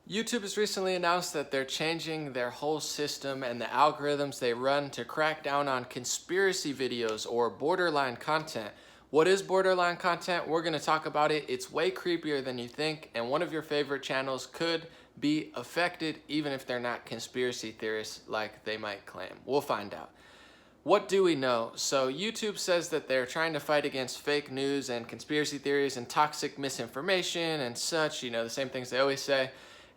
YouTube has recently announced that they're changing their whole system and the algorithms they run to crack down on conspiracy videos or borderline content. What is borderline content? We're going to talk about it. It's way creepier than you think, and one of your favorite channels could be affected even if they're not conspiracy theorists like they might claim. We'll find out. What do we know? So YouTube says that they're trying to fight against fake news and conspiracy theories and toxic misinformation and such, the same things they always say.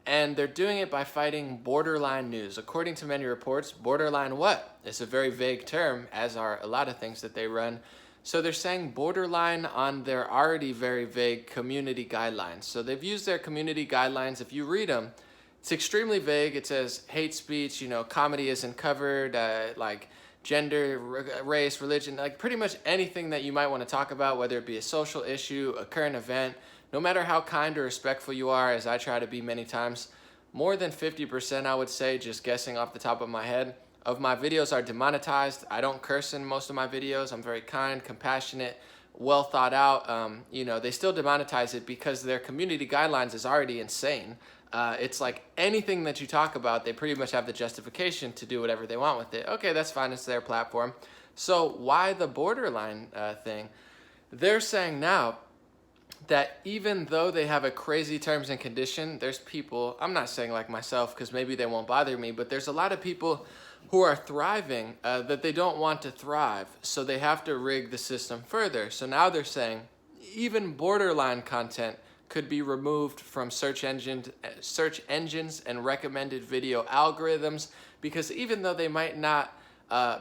And they're doing it by fighting borderline news. According to many reports, borderline what? It's a very vague term, as are a lot of things that they run. So they're saying borderline on their already very vague community guidelines. So they've used their community guidelines. If you read them, it's extremely vague. It says hate speech, comedy isn't covered, like gender, race, religion, like pretty much anything that you might want to talk about, whether it be a social issue, a current event. No matter how kind or respectful you are, as I try to be many times, more than 50%, I would say, just guessing off the top of my head, of my videos are demonetized. I don't curse in most of my videos. I'm very kind, compassionate, well thought out. They still demonetize it because their community guidelines is already insane. It's like anything that you talk about, they pretty much have the justification to do whatever they want with it. Okay, that's fine. It's their platform. So why the borderline thing? They're saying now that even though they have a crazy terms and condition, there's people, I'm not saying like myself because maybe they won't bother me, but there's a lot of people who are thriving that they don't want to thrive. So they have to rig the system further. So now they're saying even borderline content could be removed from search engines and recommended video algorithms, because even though they might not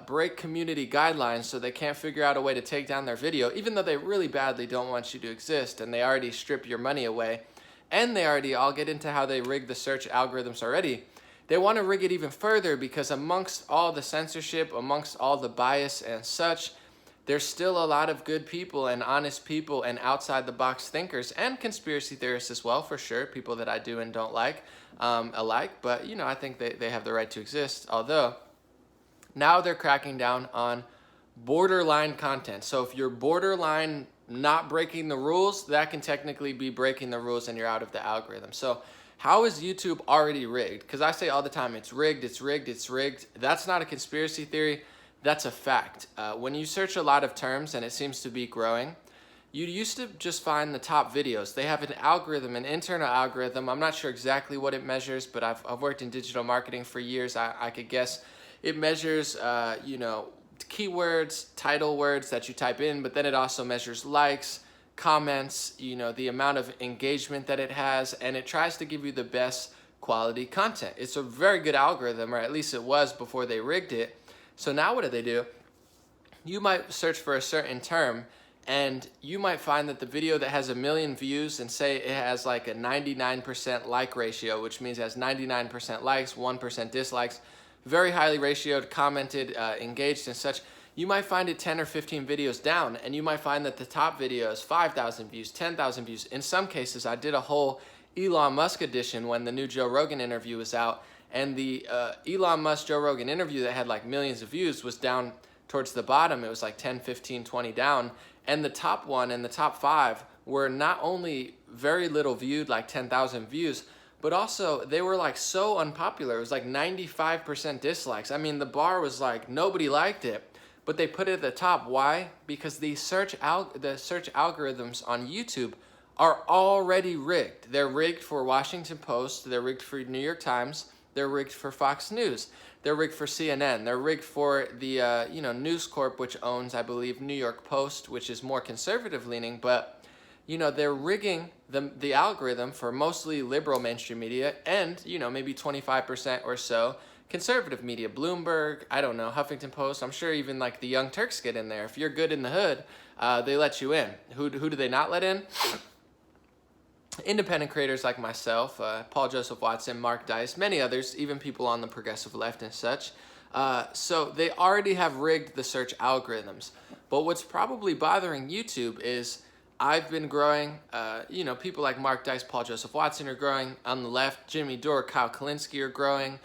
break community guidelines, so they can't figure out a way to take down their video, even though they really badly don't want you to exist and they already strip your money away, and they already, I'll get into how they rig the search algorithms already, they want to rig it even further, because amongst all the censorship, amongst all the bias and such, there's still a lot of good people and honest people and outside the box thinkers and conspiracy theorists as well, for sure, people that I do and don't like alike, but I think they have the right to exist. Although now they're cracking down on borderline content. So if you're borderline not breaking the rules, that can technically be breaking the rules and you're out of the algorithm. So how is YouTube already rigged? Because I say all the time, it's rigged, it's rigged, it's rigged. That's not a conspiracy theory. That's a fact. When you search a lot of terms, and it seems to be growing, you used to just find the top videos. They have an algorithm, an internal algorithm. I'm not sure exactly what it measures, but I've worked in digital marketing for years. I could guess it measures, keywords, title words that you type in, but then it also measures likes, comments, the amount of engagement that it has, and it tries to give you the best quality content. It's a very good algorithm, or at least it was before they rigged it. So now what do? You might search for a certain term, and you might find that the video that has 1 million views, and say it has like a 99% like ratio, which means it has 99% likes, 1% dislikes, very highly ratioed, commented, engaged and such, you might find it 10 or 15 videos down, and you might find that the top video is 5,000 views, 10,000 views. In some cases, I did a whole Elon Musk edition when the new Joe Rogan interview was out, and the Elon Musk Joe Rogan interview that had like millions of views was down towards the bottom. It was like 10, 15, 20 down. And the top one and the top 5 were not only very little viewed, like 10,000 views, but also they were like so unpopular. It was like 95% dislikes. I mean, the bar was like nobody liked it, but they put it at the top. Why? Because the search algorithms on YouTube are already rigged. They're rigged for Washington Post. They're rigged for New York Times. They're rigged for Fox News. They're rigged for CNN. They're rigged for the News Corp, which owns, I believe, New York Post, which is more conservative leaning. But they're rigging the algorithm for mostly liberal mainstream media and maybe 25% or so conservative media. Bloomberg, I don't know, Huffington Post. I'm sure even like the Young Turks get in there. If you're good in the hood, they let you in. Who do they not let in? Independent creators like myself, Paul Joseph Watson, Mark Dice, many others, even people on the progressive left and such. So they already have rigged the search algorithms. But what's probably bothering YouTube is I've been growing, people like Mark Dice, Paul Joseph Watson are growing. On the left, Jimmy Dore, Kyle Kalinske are growing.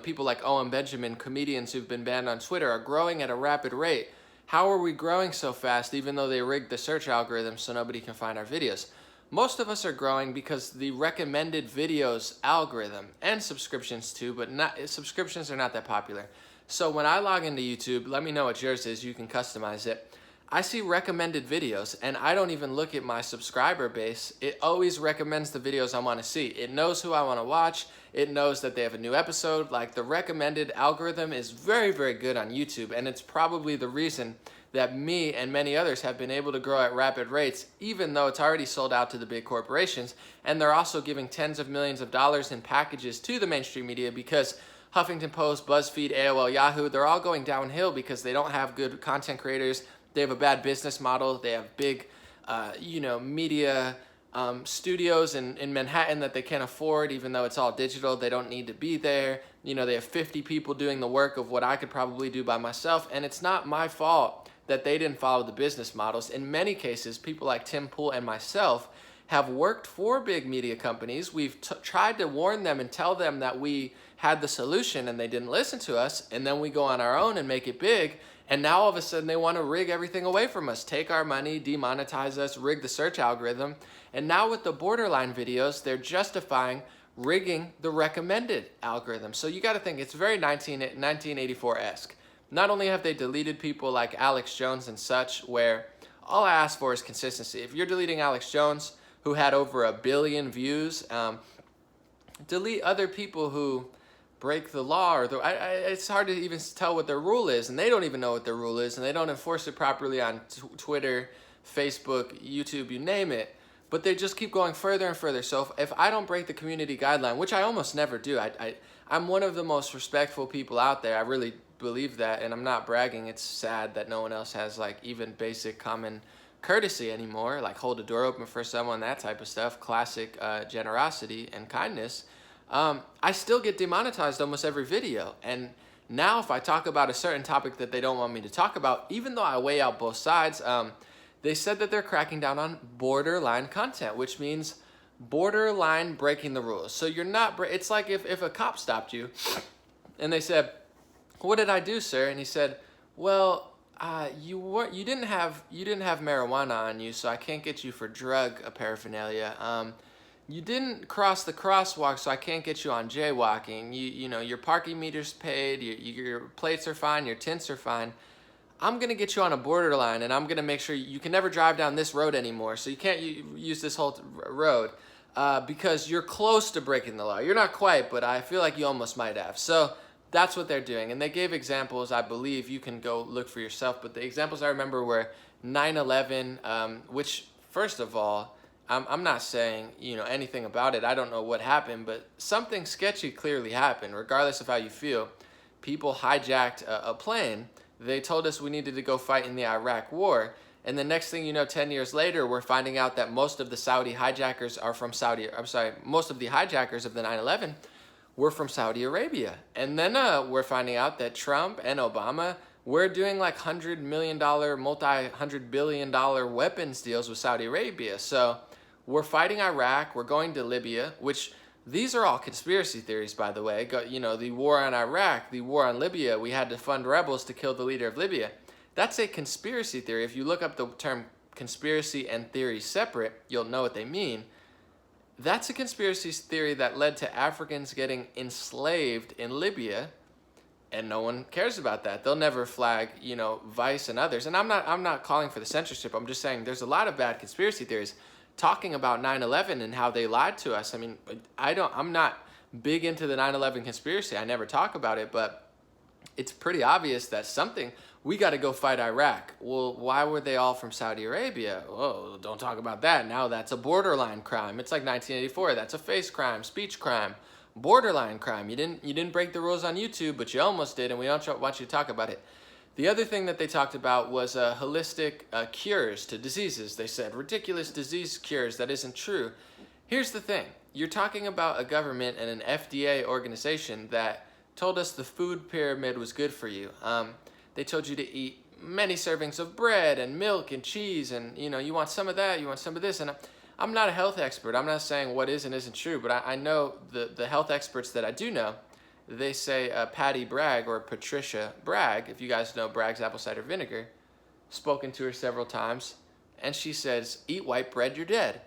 People like Owen Benjamin, comedians who've been banned on Twitter, are growing at a rapid rate. How are we growing so fast even though they rigged the search algorithm so nobody can find our videos? most of us are growing because the recommended videos algorithm, and subscriptions too, but subscriptions are not that popular. So when I log into YouTube, let me know what yours is, you can customize it. I see recommended videos, and I don't even look at my subscriber base. It always recommends the videos I want to see. It knows who I want to watch. It knows that they have a new episode. Like, the recommended algorithm is very, very good on YouTube, and it's probably the reason that me and many others have been able to grow at rapid rates, even though it's already sold out to the big corporations. And they're also giving tens of millions of dollars in packages to the mainstream media, because Huffington Post, BuzzFeed, AOL, Yahoo, they're all going downhill because they don't have good content creators. They have a bad business model. They have big, media studios in Manhattan that they can't afford, even though it's all digital. They don't need to be there. They have 50 people doing the work of what I could probably do by myself. And it's not my fault that they didn't follow the business models. In many cases, people like Tim Poole and myself have worked for big media companies. We've tried to warn them and tell them that we had the solution, and they didn't listen to us. And then we go on our own and make it big. And now all of a sudden they want to rig everything away from us, take our money, demonetize us, rig the search algorithm. And now with the borderline videos, they're justifying rigging the recommended algorithm. So you got to think it's very 1984-esque. Not only have they deleted people like Alex Jones and such, where all I ask for is consistency. If you're deleting Alex Jones, who had over 1 billion views, delete other people who break the law, or it's hard to even tell what their rule is, and they don't even know what their rule is, and they don't enforce it properly on Twitter, Facebook, YouTube, you name it. But they just keep going further and further. So if I don't break the community guideline, which I almost never do, I'm one of the most respectful people out there. I really believe that, and I'm not bragging. It's sad that no one else has like even basic common courtesy anymore, like hold a door open for someone, that type of stuff, classic generosity and kindness. I still get demonetized almost every video. And now if I talk about a certain topic that they don't want me to talk about, even though I weigh out both sides, they said that they're cracking down on borderline content, which means borderline breaking the rules. So you're not, it's like if a cop stopped you and they said, "What did I do, sir?" And he said, "Well, you didn't have marijuana on you, so I can't get you for drug paraphernalia. You didn't cross the crosswalk, so I can't get you on jaywalking. Your parking meter's paid, your plates are fine, your tints are fine. I'm going to get you on a borderline, and I'm going to make sure you can never drive down this road anymore, so you can't use this whole road because you're close to breaking the law. You're not quite, but I feel like you almost might have." So that's what they're doing. And they gave examples, I believe. You can go look for yourself, but the examples I remember were 9/11, which, first of all, I'm not saying anything about it. I don't know what happened, but something sketchy clearly happened. Regardless of how you feel, people hijacked a plane. They told us we needed to go fight in the Iraq War, and the next thing you know, 10 years later, we're finding out that most of the Saudi hijackers are from most of the hijackers of the 9/11 were from Saudi Arabia. And then we're finding out that Trump and Obama were doing like $100 million, multi-$100 billion weapons deals with Saudi Arabia. So we're fighting Iraq, we're going to Libya, which these are all conspiracy theories, by the way. The war on Iraq, the war on Libya, we had to fund rebels to kill the leader of Libya. That's a conspiracy theory. If you look up the term conspiracy and theory separate, you'll know what they mean. That's a conspiracy theory that led to Africans getting enslaved in Libya, and no one cares about that. They'll never flag, Vice and others. And I'm not calling for the censorship. I'm just saying there's a lot of bad conspiracy theories talking about 9/11 and how they lied to us. I mean, I'm not big into the 9/11 conspiracy. I never talk about it, but it's pretty obvious that we got to go fight Iraq. Well, why were they all from Saudi Arabia? Oh, don't talk about that. Now that's a borderline crime. It's like 1984. That's a face crime, speech crime, borderline crime. You didn't break the rules on YouTube, but you almost did, and we don't want you to talk about it. The other thing that they talked about was holistic cures to diseases. They said ridiculous disease cures. That isn't true. Here's the thing. You're talking about a government and an FDA organization that told us the food pyramid was good for you. They told you to eat many servings of bread and milk and cheese, and you want some of that, you want some of this. And I'm not a health expert. I'm not saying what is and isn't true, but I know the health experts that I do know. They say Patty Bragg, or Patricia Bragg, if you guys know Bragg's apple cider vinegar, spoken to her several times, and she says, "Eat white bread, you're dead."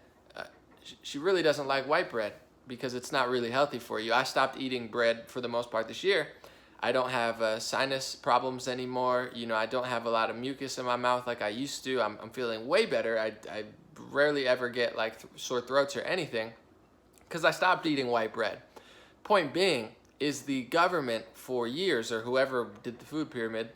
she really doesn't like white bread because it's not really healthy for you. I stopped eating bread for the most part this year. I don't have sinus problems anymore. You know, I don't have a lot of mucus in my mouth like I used to. I'm feeling way better. I rarely ever get like sore throats or anything because I stopped eating white bread. Point being is the government for years, or whoever did the food pyramid,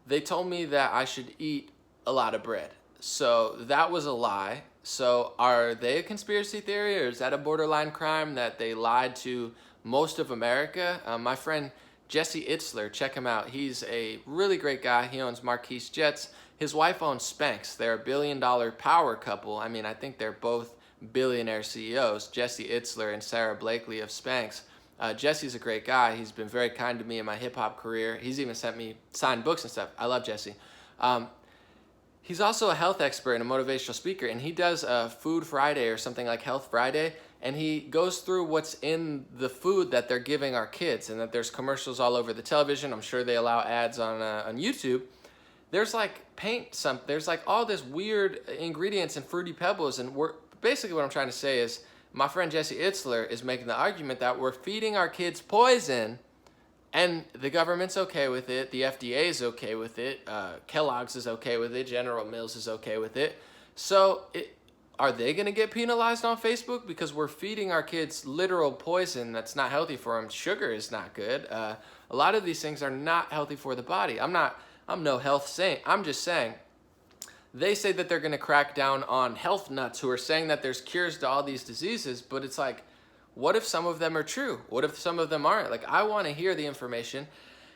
they told me that I should eat a lot of bread. So that was a lie. So are they a conspiracy theory, or is that a borderline crime that they lied to most of America? My friend Jesse Itzler, check him out. He's a really great guy. He owns Marquise Jets. His wife owns Spanx. They're a billion-dollar power couple. I mean, I think they're both billionaire CEOs, Jesse Itzler and Sarah Blakely of Spanx. Jesse's a great guy. He's been very kind to me in my hip-hop career. He's even sent me signed books and stuff. I love Jesse. He's also a health expert and a motivational speaker, and he does a Food Friday or something like Health Friday, and he goes through what's in the food that they're giving our kids, and that there's commercials all over the television. I'm sure they allow ads on YouTube. There's like there's like all this weird ingredients and Fruity Pebbles, and basically what I'm trying to say is my friend Jesse Itzler is making the argument that we're feeding our kids poison, and the government's okay with it, the FDA is okay with it, Kellogg's is okay with it, General Mills is okay with it. So are they going to get penalized on Facebook because we're feeding our kids literal poison that's not healthy for them? Sugar is not good. A lot of these things are not healthy for the body. I'm no health saint. I'm just saying, they say that they're going to crack down on health nuts who are saying that there's cures to all these diseases, but it's like, what if some of them are true? What if some of them aren't? Like, I want to hear the information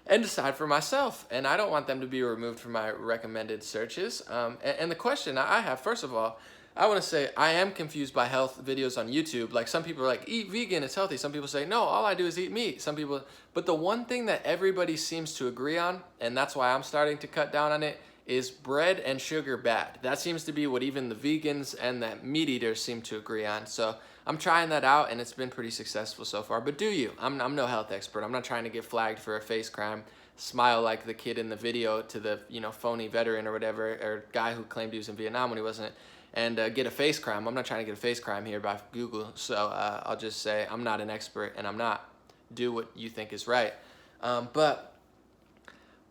and decide for myself, and I don't want them to be removed from my recommended searches. And the question I have, first of all, I want to say I am confused by health videos on YouTube. Like, some people are like, eat vegan, it's healthy. Some people say, no, all I do is eat meat. Some people, but the one thing that everybody seems to agree on, and that's why I'm starting to cut down on it, is bread and sugar bad. That seems to be what even the vegans and the meat eaters seem to agree on. So I'm trying that out, and it's been pretty successful so far. But do you? I'm no health expert. I'm not trying to get flagged for a face crime, smile like the kid in the video to the phony veteran or whatever, or guy who claimed he was in Vietnam when he wasn't, and get a face crime. I'm not trying to get a face crime here by Google. So I'll just say I'm not an expert, and I'm not. Do what you think is right. But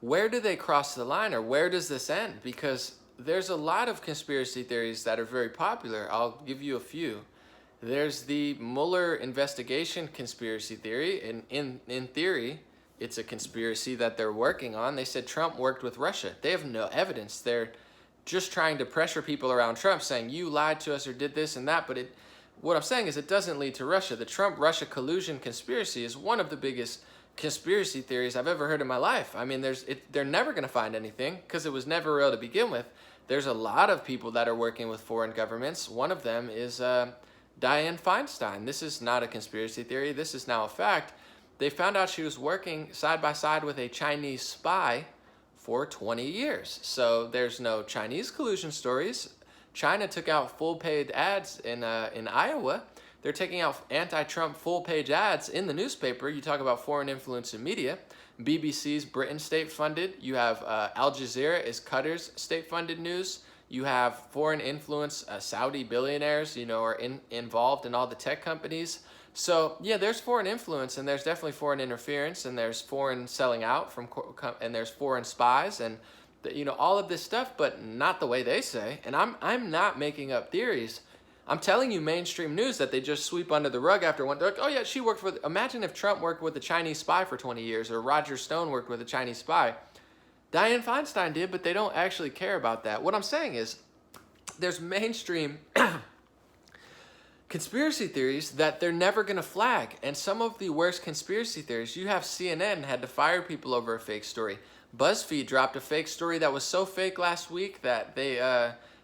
where do they cross the line, or where does this end? Because there's a lot of conspiracy theories that are very popular. I'll give you a few. There's the Mueller investigation conspiracy theory, and in theory, it's a conspiracy that they're working on. They said Trump worked with Russia. They have no evidence. They're just trying to pressure people around Trump, saying you lied to us or did this and that. But what I'm saying is it doesn't lead to Russia. The Trump-Russia collusion conspiracy is one of the biggest conspiracy theories I've ever heard in my life. I mean, they're never going to find anything because it was never real to begin with. There's a lot of people that are working with foreign governments. One of them is Dianne Feinstein. This is not a conspiracy theory. This is now a fact. They found out she was working side by side with a Chinese spy for 20 years. So there's no Chinese collusion stories. China took out full-page ads in Iowa. They're taking out anti-Trump full-page ads in the newspaper. You talk about foreign influence in media. BBC's Britain state-funded. You have Al Jazeera is Qatar's state-funded news. You have foreign influence, Saudi billionaires, are involved in all the tech companies. So yeah, there's foreign influence, and there's definitely foreign interference, and there's foreign selling out and there's foreign spies, and all of this stuff, but not the way they say. And I'm not making up theories. I'm telling you mainstream news that they just sweep under the rug after one. They're like, oh yeah, she worked with. Imagine if Trump worked with a Chinese spy for 20 years, or Roger Stone worked with a Chinese spy. Dianne Feinstein did, but they don't actually care about that. What I'm saying is, there's mainstream conspiracy theories that they're never going to flag. And some of the worst conspiracy theories, you have CNN had to fire people over a fake story. BuzzFeed dropped a fake story that was so fake last week that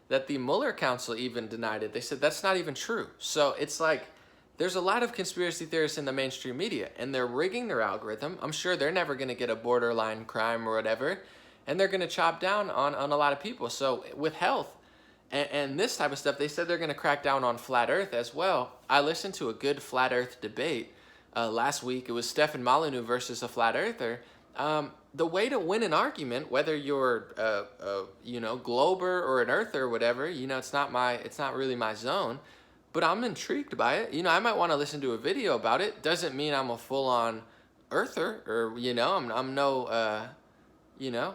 that the Mueller Council even denied it. They said that's not even true. So it's like there's a lot of conspiracy theorists in the mainstream media, and they're rigging their algorithm. I'm sure they're never going to get a borderline crime or whatever, and they're going to chop down on a lot of people. So with health and this type of stuff, they said they're going to crack down on flat earth as well. I listened to a good flat earth debate last week. It was Stefan Molyneux versus a flat earther. The way to win an argument, whether you're glober or an earther or whatever, it's not really my zone. but I'm intrigued by it. You know, I might want to listen to a video about it. Doesn't mean I'm a full-on earther, or, you know, I'm no, you know,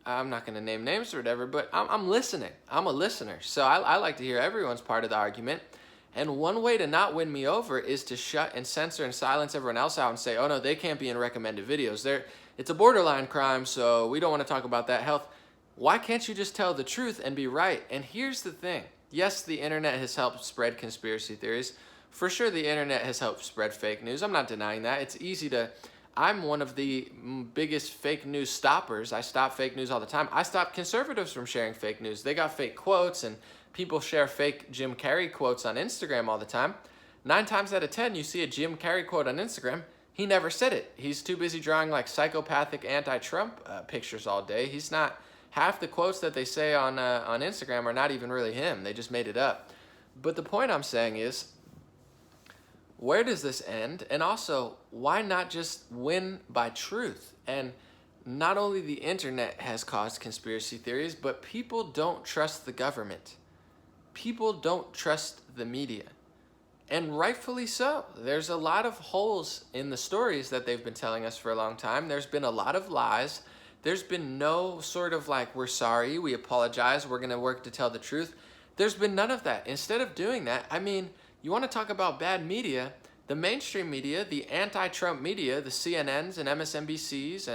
I'm not going to name names or whatever, but I'm listening. I'm a listener. So I like to hear everyone's part of the argument. And one way to not win me over is to shut and censor and silence everyone else out and say, oh no, they can't be in recommended videos. It's a borderline crime, so we don't want to talk about that. Health. Why can't you just tell the truth and be right? And here's the thing. Yes, the internet has helped spread conspiracy theories. For sure, the internet has helped spread fake news. I'm not denying that. It's easy to... I'm one of the biggest fake news stoppers. I stop fake news all the time. I stop conservatives from sharing fake news. They got fake quotes, and people share fake Jim Carrey quotes on Instagram all the time. 9 times out of 10, you see a Jim Carrey quote on Instagram, he never said it. He's too busy drawing like psychopathic anti-Trump pictures all day. He's not... Half the quotes that they say on Instagram are not even really him. They just made it up. But the point I'm saying is, where does this end? And also, why not just win by truth? And not only the internet has caused conspiracy theories, but people don't trust the government. People don't trust the media. And rightfully so. There's a lot of holes in the stories that they've been telling us for a long time. There's been a lot of lies. There's been no sort of like, we're sorry, we apologize, we're going to work to tell the truth. There's been none of that. Instead of doing that, I mean, you want to talk about bad media, the mainstream media, the anti-Trump media, the CNNs and MSNBCs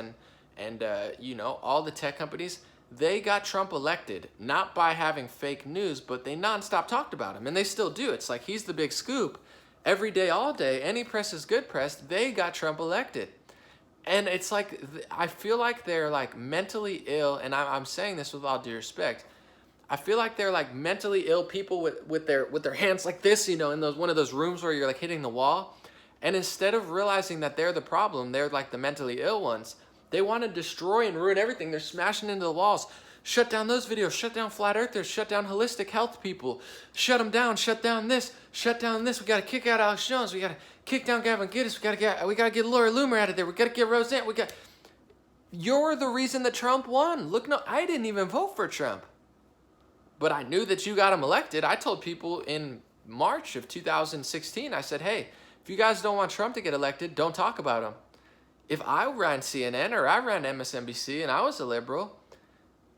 and you know, all the tech companies, they got Trump elected, not by having fake news, but they nonstop talked about him, and they still do. It's like he's the big scoop. Every day, all day, any press is good press, they got Trump elected. And it's like, I feel like they're like mentally ill, and I'm saying this with all due respect. I feel like they're like mentally ill people with their hands like this, you know, in one of those rooms where you're like hitting the wall. And instead of realizing that they're the problem, they're like the mentally ill ones. They want to destroy and ruin everything. They're smashing into the walls. Shut down those videos. Shut down flat earthers. Shut down holistic health people. Shut them down. Shut down this. Shut down this. We got to kick out Alex Jones. We got to kick down Gavin Giddis. We got to get Laura Loomer out of there. We got to get Roseanne. You're the reason that Trump won. Look, no, I didn't even vote for Trump. But I knew that you got him elected. I told people in March of 2016, I said, hey, if you guys don't want Trump to get elected, don't talk about him. If I ran CNN or I ran MSNBC and I was a liberal,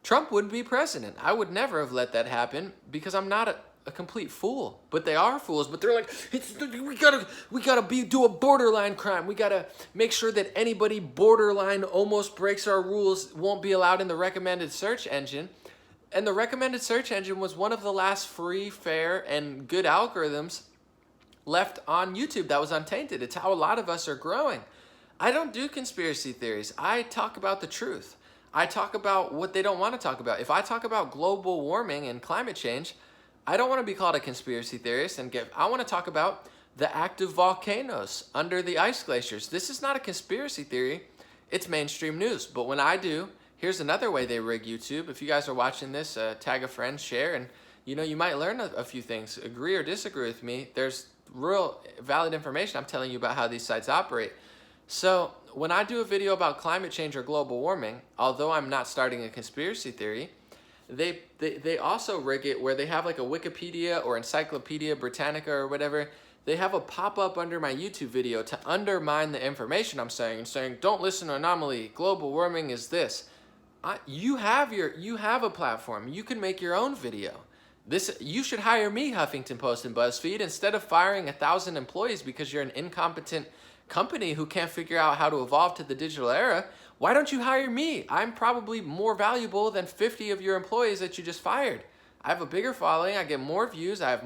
Trump wouldn't be president. I would never have let that happen because I'm not a complete fool. But they are fools. But they're like, we gotta do a borderline crime. We gotta make sure that anybody borderline almost breaks our rules won't be allowed in the recommended search engine. And the recommended search engine was one of the last free, fair, and good algorithms left on YouTube that was untainted. It's how a lot of us are growing. I don't do conspiracy theories. I talk about the truth. I talk about what they don't want to talk about. If I talk about global warming and climate change, I don't want to be called a conspiracy theorist I want to talk about the active volcanoes under the ice glaciers. This is not a conspiracy theory. It's mainstream news. But when I do, here's another way they rig YouTube. If you guys are watching this, tag a friend, share, and you know, you might learn a few things. Agree or disagree with me. There's real valid information I'm telling you about how these sites operate. So when I do a video about climate change or global warming, although I'm not starting a conspiracy theory, they also rig it where they have like a Wikipedia or Encyclopedia Britannica or whatever. They have a pop-up under my YouTube video to undermine the information I'm saying and saying, don't listen to Anomaly, global warming is this. You have a platform. You can make your own video. You should hire me, Huffington Post and BuzzFeed, instead of firing 1,000 employees because you're an incompetent company who can't figure out how to evolve to the digital era. Why don't you hire me? I'm probably more valuable than 50 of your employees that you just fired. I have a bigger following. I get more views. I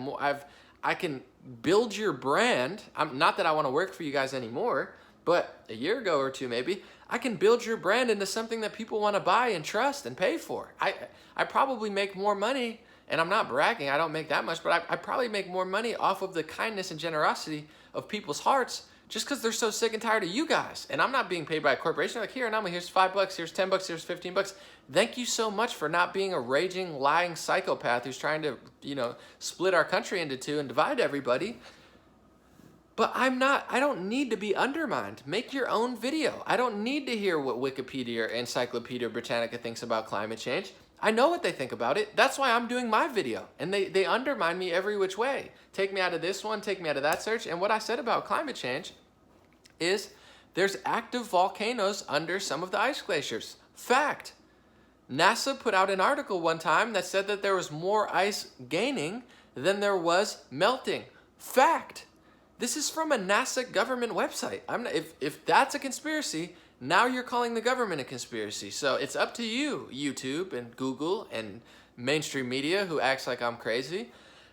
can build your brand. Not that I want to work for you guys anymore, but a year ago or two maybe, I can build your brand into something that people want to buy and trust and pay for. I probably make more money, and I'm not bragging. I don't make that much, but I probably make more money off of the kindness and generosity of people's hearts just because they're so sick and tired of you guys. And I'm not being paid by a corporation. They're like, here, Anomaly, here's $5, here's $10, here's $15. Thank you so much for not being a raging, lying psychopath who's trying to, split our country into two and divide everybody. But I don't need to be undermined. Make your own video. I don't need to hear what Wikipedia or Encyclopedia Britannica thinks about climate change. I know what they think about it. That's why I'm doing my video. And they undermine me every which way. Take me out of this one, take me out of that search. And what I said about climate change is there's active volcanoes under some of the ice glaciers. Fact. NASA put out an article one time that said that there was more ice gaining than there was melting. Fact. This is from a NASA government website. If that's a conspiracy, now you're calling the government a conspiracy. So it's up to you, YouTube and Google and mainstream media who acts like I'm crazy.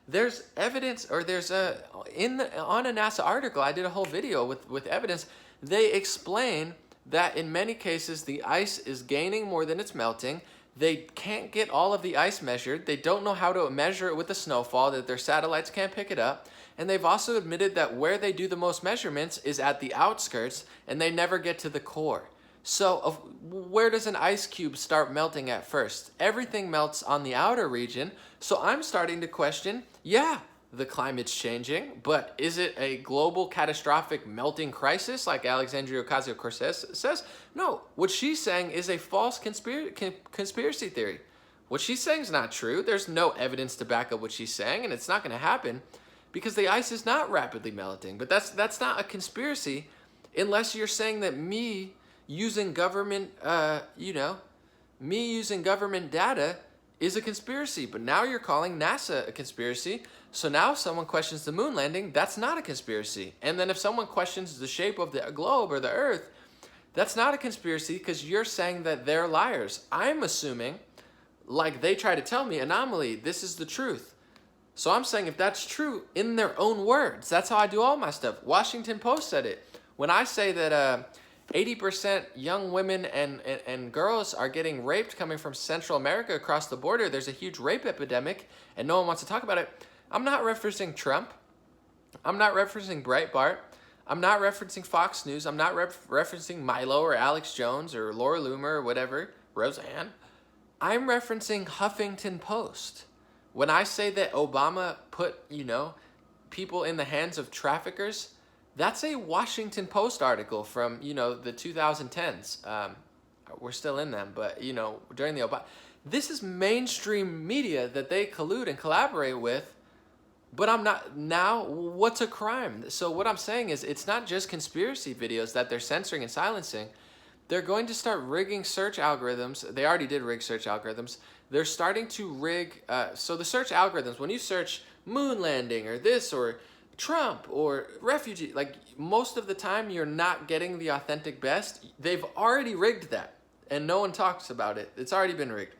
There's evidence, or there's on a NASA article, I did a whole video with evidence. They explain that in many cases the ice is gaining more than it's melting. They can't get all of the ice measured. They don't know how to measure it with the snowfall, that their satellites can't pick it up. And they've also admitted that where they do the most measurements is at the outskirts, and they never get to the core. So where does an ice cube start melting at first? Everything melts on the outer region. So I'm starting to question, yeah, the climate's changing, but is it a global catastrophic melting crisis like Alexandria Ocasio-Cortez says? No, what she's saying is a false conspiracy theory. What she's saying is not true. There's no evidence to back up what she's saying, and it's not going to happen because the ice is not rapidly melting. But that's not a conspiracy unless you're saying that me using government, me using government data is a conspiracy. But now you're calling NASA a conspiracy. So now if someone questions the moon landing, that's not a conspiracy. And then if someone questions the shape of the globe or the earth, that's not a conspiracy because you're saying that they're liars. I'm assuming, like they try to tell me, anomaly, this is the truth. So I'm saying if that's true in their own words, that's how I do all my stuff. Washington Post said it. When I say that 80% young women and girls are getting raped coming from Central America across the border, there's a huge rape epidemic and no one wants to talk about it. I'm not referencing Trump. I'm not referencing Breitbart. I'm not referencing Fox News. I'm not referencing Milo or Alex Jones or Laura Loomer or whatever, Roseanne. I'm referencing Huffington Post. When I say that Obama put, people in the hands of traffickers, that's a Washington Post article from, the 2010s. We're still in them, but, during the Obama. This is mainstream media that they collude and collaborate with, but I'm not. Now, what's a crime? So what I'm saying is it's not just conspiracy videos that they're censoring and silencing. They're going to start rigging search algorithms. They already did rig search algorithms. They're starting to rig, so the search algorithms, when you search moon landing or this or Trump or refugee, like most of the time you're not getting the authentic best. They've already rigged that and no one talks about it. It's already been rigged.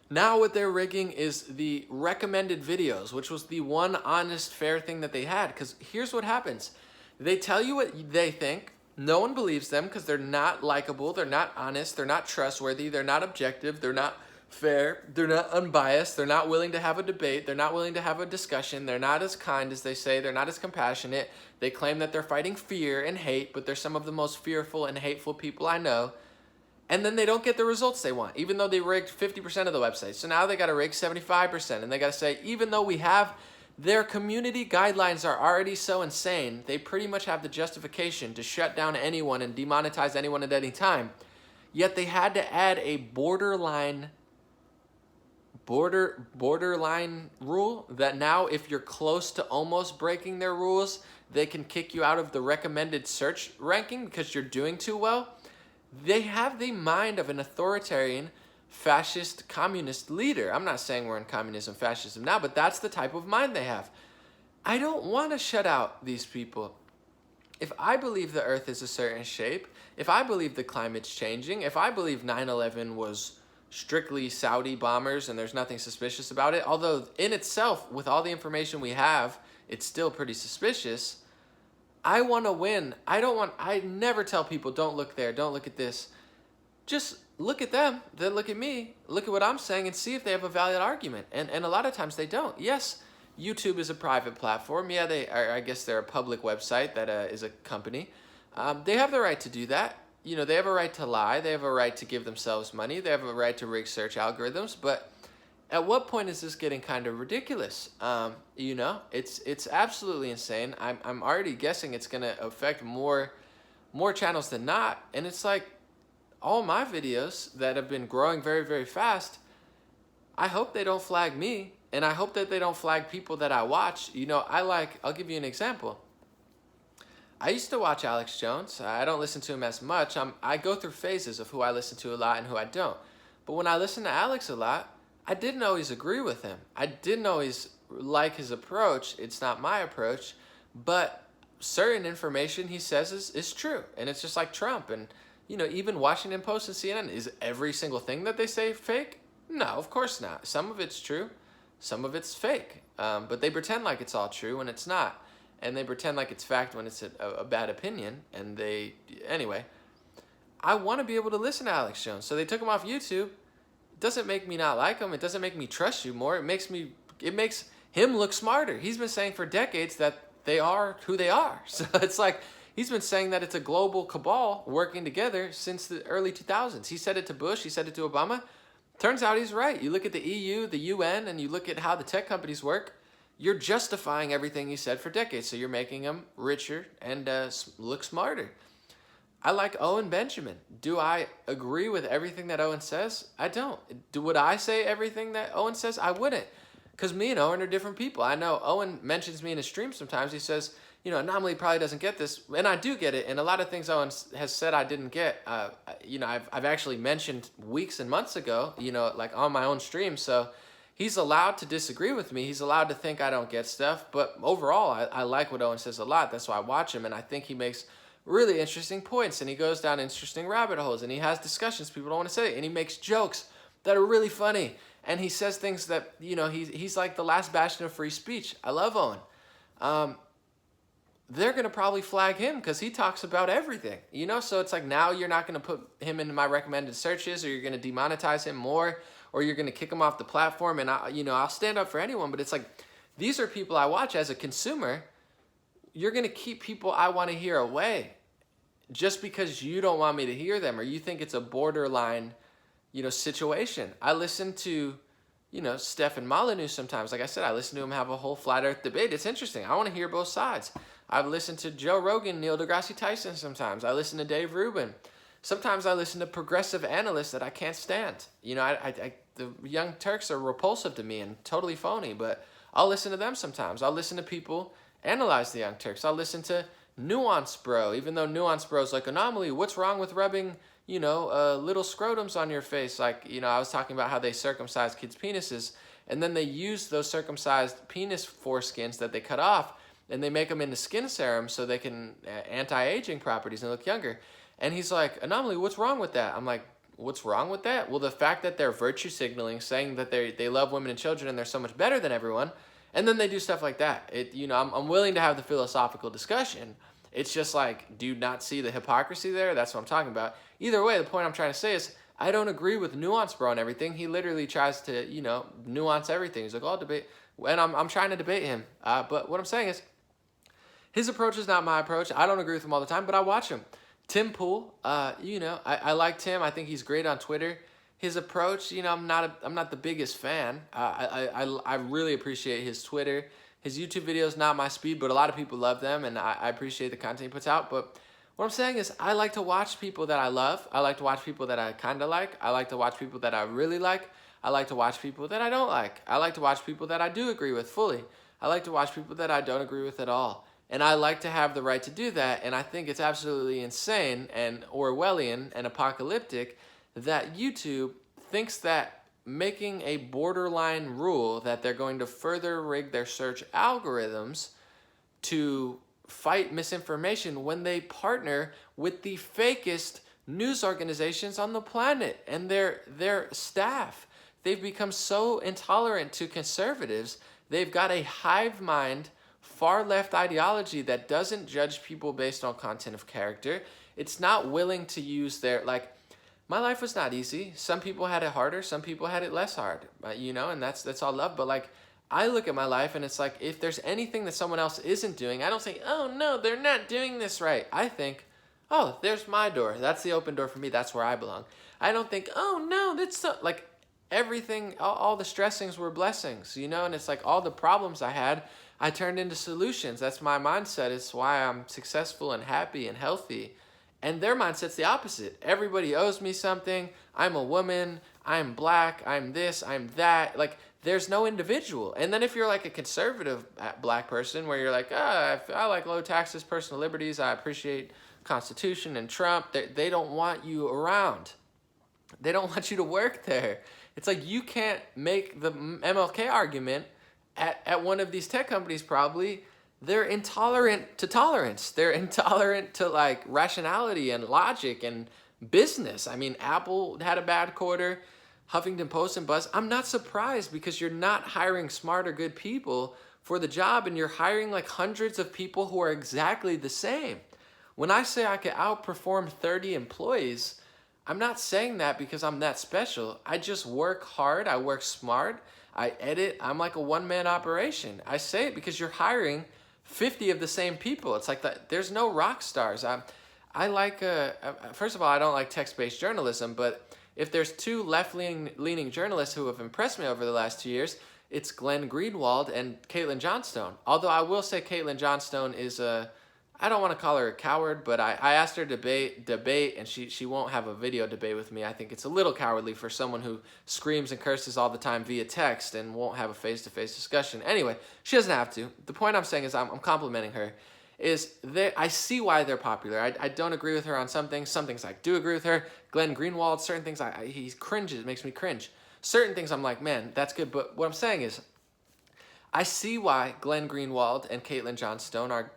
Now what they're rigging is the recommended videos, which was the one honest, fair thing that they had. Because here's what happens. They tell you what they think. No one believes them because they're not likable, they're not honest, they're not trustworthy, they're not objective, they're not fair, they're not unbiased, they're not willing to have a debate, they're not willing to have a discussion, they're not as kind as they say, they're not as compassionate. They claim that they're fighting fear and hate, but they're some of the most fearful and hateful people I know. And then they don't get the results they want, even though they rigged 50% of the website. So now they got to rig 75%, and they got to say, even though we have their community guidelines are already so insane, they pretty much have the justification to shut down anyone and demonetize anyone at any time. Yet they had to add a borderline rule that now if you're close to almost breaking their rules, they can kick you out of the recommended search ranking because you're doing too well. They have the mind of an authoritarian, fascist, communist leader. I'm not saying we're in communism, fascism now, but that's the type of mind they have. I don't want to shut out these people. If I believe the earth is a certain shape, if I believe the climate's changing, if I believe 9/11 was strictly Saudi bombers and there's nothing suspicious about it, although in itself, with all the information we have, it's still pretty suspicious, I want to win. I never tell people, don't look there, don't look at this. Just look at them, then look at me, look at what I'm saying and see if they have a valid argument. And a lot of times they don't. Yes, YouTube is a private platform. Yeah, I guess they're a public website that is a company. They have the right to do that. They have a right to lie. They have a right to give themselves money. They have a right to rig search algorithms. But at what point is this getting kind of ridiculous? It's absolutely insane. I'm already guessing it's going to affect more channels than not. And it's like, all my videos that have been growing very, very fast, I hope they don't flag me, and I hope that they don't flag people that I watch. You know, I'll give you an example. I used to watch Alex Jones. I don't listen to him as much. I go through phases of who I listen to a lot and who I don't. But when I listen to Alex a lot, I didn't always agree with him. I didn't always like his approach. It's not my approach. But certain information he says is true. And it's just like Trump. And, you know, even Washington Post and CNN, is every single thing that they say fake? No, of course not. Some of it's true. Some of it's fake. But they pretend like it's all true when it's not. And they pretend like it's fact when it's a bad opinion. And anyway, I want to be able to listen to Alex Jones. So they took him off YouTube. It doesn't make me not like him. It doesn't make me trust you more. It makes him look smarter. He's been saying for decades that they are who they are. So it's like, he's been saying that it's a global cabal working together since the early 2000s. He said it to Bush. He said it to Obama. Turns out he's right. You look at the EU, the UN, and you look at how the tech companies work. You're justifying everything he said for decades. So you're making him richer and look smarter. I like Owen Benjamin. Do I agree with everything that Owen says? I don't. Would I say everything that Owen says? I wouldn't. Because me and Owen are different people. I know Owen mentions me in his stream sometimes. He says, you know, Anomaly probably doesn't get this. And I do get it. And a lot of things Owen has said I didn't get, you know, I've actually mentioned weeks and months ago, you know, like on my own stream. So he's allowed to disagree with me. He's allowed to think I don't get stuff. But overall, I like what Owen says a lot. That's why I watch him. And I think he makes really interesting points. And he goes down interesting rabbit holes. And he has discussions people don't want to say. And he makes jokes that are really funny. And he says things that, you know, he's like the last bastion of free speech. I love Owen. They're going to probably flag him because he talks about everything, you know? So it's like, now you're not going to put him into my recommended searches, or you're going to demonetize him more, or you're going to kick him off the platform. And I'll stand up for anyone, but it's like, these are people I watch as a consumer. You're going to keep people I want to hear away just because you don't want me to hear them, or you think it's a borderline, you know, situation. I listen to, you know, Stefan Molyneux sometimes. Like I said, I listen to him have a whole flat earth debate. It's interesting. I want to hear both sides. I've listened to Joe Rogan, Neil deGrasse Tyson sometimes. I listen to Dave Rubin. Sometimes I listen to progressive analysts that I can't stand. You know, the Young Turks are repulsive to me and totally phony, but I'll listen to them sometimes. I'll listen to people analyze the Young Turks. I'll listen to Nuance Bro, even though Nuance Bro's like, Anomaly, what's wrong with rubbing, you know, little scrotums on your face? Like, you know, I was talking about how they circumcise kids' penises, and then they use those circumcised penis foreskins that they cut off, and they make them into skin serum so they can anti-aging properties and look younger. And he's like, Anomaly, what's wrong with that? I'm like, what's wrong with that? Well, the fact that they're virtue signaling, saying that they love women and children and they're so much better than everyone, and then they do stuff like that. You know, I'm willing to have the philosophical discussion. It's just like, do you not see the hypocrisy there? That's what I'm talking about. Either way, the point I'm trying to say is, I don't agree with Nuance Bro on everything. He literally tries to, you know, nuance everything. He's like, I'll debate. And I'm trying to debate him. But what I'm saying is, his approach is not my approach. I don't agree with him all the time, but I watch him. Tim Poole, you know, I like Tim. I think he's great on Twitter. His approach, you know, I'm not the biggest fan. I really appreciate his Twitter. His YouTube videos, not my speed, but a lot of people love them, and I appreciate the content he puts out. But what I'm saying is, I like to watch people that I love. I like to watch people that I kind of like. I like to watch people that I really like. I like to watch people that I don't like. I like to watch people that I do agree with fully. I like to watch people that I don't agree with at all. And I like to have the right to do that, and I think it's absolutely insane and Orwellian and apocalyptic that YouTube thinks that making a borderline rule that they're going to further rig their search algorithms to fight misinformation when they partner with the fakest news organizations on the planet and their staff. They've become so intolerant to conservatives. They've got a hive mind, far left ideology that doesn't judge people based on content of character. It's not willing to use their, like, my life was not easy. Some people had it harder. Some people had it less hard, you know, and that's all love. But like, I look at my life and it's like, if there's anything that someone else isn't doing, I don't think, oh no, they're not doing this right. I think, oh, there's my door. That's the open door for me. That's where I belong. I don't think, oh no, that's so, like, everything, all the stressings were blessings, you know, and it's like all the problems I had, I turned into solutions. That's my mindset. It's why I'm successful and happy and healthy. And their mindset's the opposite. Everybody owes me something. I'm a woman. I'm black. I'm this. I'm that. Like, there's no individual. And then if you're like a conservative black person where you're like, I like low taxes, personal liberties, I appreciate Constitution and Trump, they don't want you around. They don't want you to work there. It's like you can't make the MLK argument at one of these tech companies probably. They're intolerant to tolerance. They're intolerant to like rationality and logic and business. I mean, Apple had a bad quarter, Huffington Post and Buzz. I'm not surprised because you're not hiring smart or good people for the job, and you're hiring like hundreds of people who are exactly the same. When I say I could outperform 30 employees, I'm not saying that because I'm that special. I just work hard. I work smart. I edit. I'm like a one-man operation. I say it because you're hiring 50 of the same people. It's like that. There's no rock stars. I like, first of all, I don't like text-based journalism, but if there's two left-leaning journalists who have impressed me over the last 2 years, it's Glenn Greenwald and Caitlin Johnstone. Although I will say Caitlin Johnstone is I don't want to call her a coward, but I asked her to debate, and she won't have a video debate with me. I think it's a little cowardly for someone who screams and curses all the time via text and won't have a face-to-face discussion. Anyway, she doesn't have to. The point I'm saying is I'm complimenting her. I see why they're popular. I don't agree with her on some things. Some things I do agree with her. Glenn Greenwald, certain things he cringes, makes me cringe. Certain things I'm like, man, that's good. But what I'm saying is, I see why Glenn Greenwald and Caitlin Johnstone are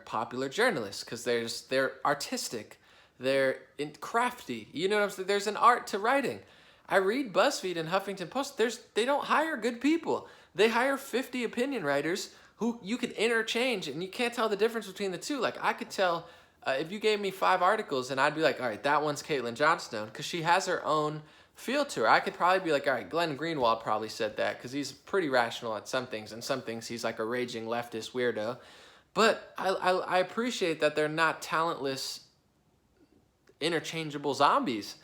popular journalists, because they're artistic, they're crafty. You know what I'm saying? There's an art to writing. I read BuzzFeed and Huffington Post. They don't hire good people. They hire 50 opinion writers who you could interchange, and you can't tell the difference between the two. Like, I could tell if you gave me 5 articles, and I'd be like, all right, that one's Caitlin Johnstone, because she has her own feel to her. I could probably be like, all right, Glenn Greenwald probably said that, because he's pretty rational at some things, and some things he's like a raging leftist weirdo. But I appreciate that they're not talentless, interchangeable zombies.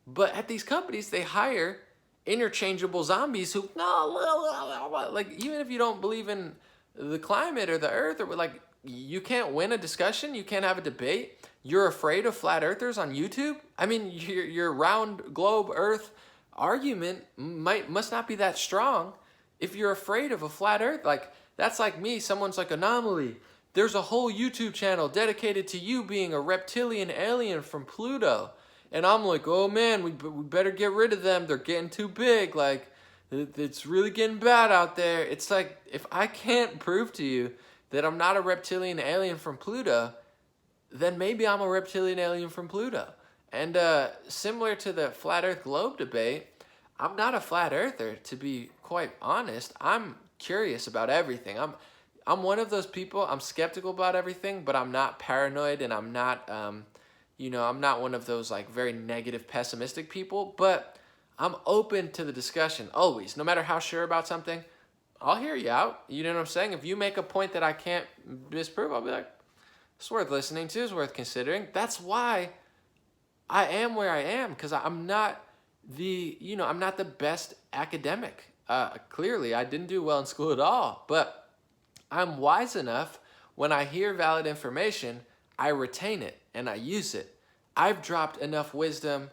But at these companies, they hire interchangeable zombies who, like, even if you don't believe in the climate or the earth, or like, you can't win a discussion, you can't have a debate, you're afraid of flat earthers on YouTube? I mean, your round globe earth argument must not be that strong if you're afraid of a flat earth. Like, that's like me, someone's like, Anomaly, there's a whole YouTube channel dedicated to you being a reptilian alien from Pluto. And I'm like, oh man, we better get rid of them. They're getting too big. Like, it's really getting bad out there. It's like, if I can't prove to you that I'm not a reptilian alien from Pluto, then maybe I'm a reptilian alien from Pluto. And similar to the flat earth globe debate, I'm not a flat earther, to be quite honest. I'm curious about everything. I'm one of those people, I'm skeptical about everything, but I'm not paranoid, and I'm not, I'm not one of those like very negative, pessimistic people, but I'm open to the discussion, always. No matter how sure about something, I'll hear you out. You know what I'm saying? If you make a point that I can't disprove, I'll be like, it's worth listening to, it's worth considering. That's why I am where I am, because I'm not I'm not the best academic. Clearly, I didn't do well in school at all, but I'm wise enough, when I hear valid information, I retain it and I use it. I've dropped enough wisdom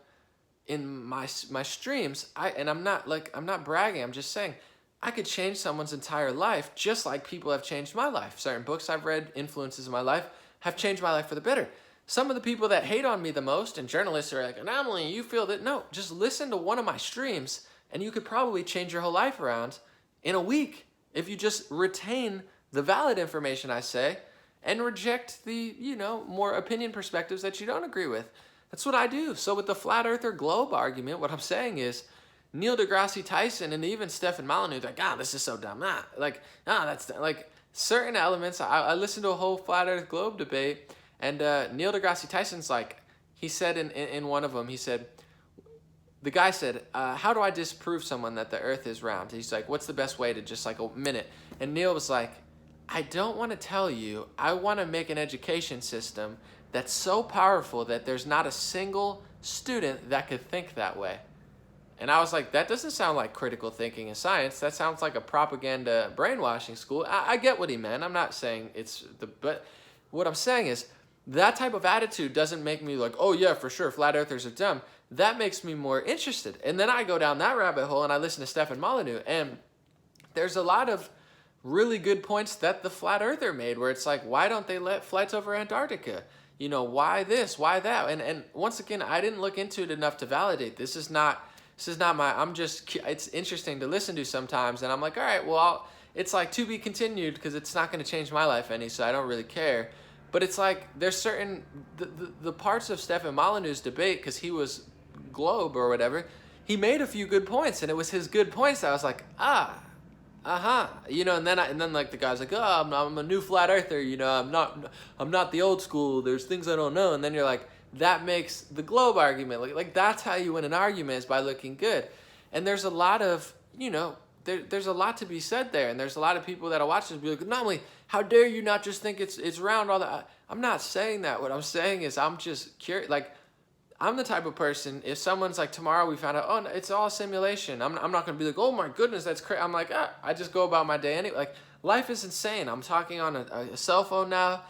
in my streams, and I'm not bragging, I'm just saying, I could change someone's entire life just like people have changed my life. Certain books I've read, influences in my life, have changed my life for the better. Some of the people that hate on me the most, and journalists are like, Anomaly, you feel that? No, just listen to one of my streams, and you could probably change your whole life around in a week if you just retain the valid information I say and reject the, more opinion perspectives that you don't agree with. That's what I do. So with the flat earther globe argument, what I'm saying is, Neil deGrasse Tyson and even Stephen Molyneux, like, this is so dumb. That's like certain elements. I listened to a whole flat earth globe debate, and Neil deGrasse Tyson's like, he said in one of them, he said, the guy said, how do I disprove someone that the earth is round? He's like, what's the best way to just like a minute? And Neil was like, I don't want to tell you, I want to make an education system that's so powerful that there's not a single student that could think that way. And I was like, that doesn't sound like critical thinking in science. That sounds like a propaganda brainwashing school. I get what he meant. I'm not saying but what I'm saying is, That type of attitude doesn't make me like, oh yeah, for sure, flat earthers are dumb. That makes me more interested. And then I go down that rabbit hole and I listen to Stefan Molyneux, and there's a lot of really good points that the flat earther made where it's like, why don't they let flights over Antarctica? You know, why this, why that? And once again, I didn't look into it enough to validate. This is not my, it's interesting to listen to sometimes, and I'm like, all right, well, it's like to be continued because it's not going to change my life any, so I don't really care. But it's like there's certain, the parts of Stefan Molyneux's debate, because he was Globe or whatever, he made a few good points, and it was his good points that I was like, you know, and then like the guy's like, oh, I'm a new flat earther, you know, I'm not the old school, there's things I don't know, and then you're like, that makes the Globe argument, like that's how you win an argument, is by looking good. And there's a lot of, you know, there's a lot to be said there, and there's a lot of people that'll watch this and be like, not only, how dare you not just think it's round all that. I'm not saying that. What I'm saying is I'm just curious, like, I'm the type of person, if someone's like, tomorrow we found out, oh, it's all a simulation, I'm not going to be like, oh my goodness, that's crazy. I'm like, I just go about my day anyway. Like, life is insane. I'm talking on a cell phone now.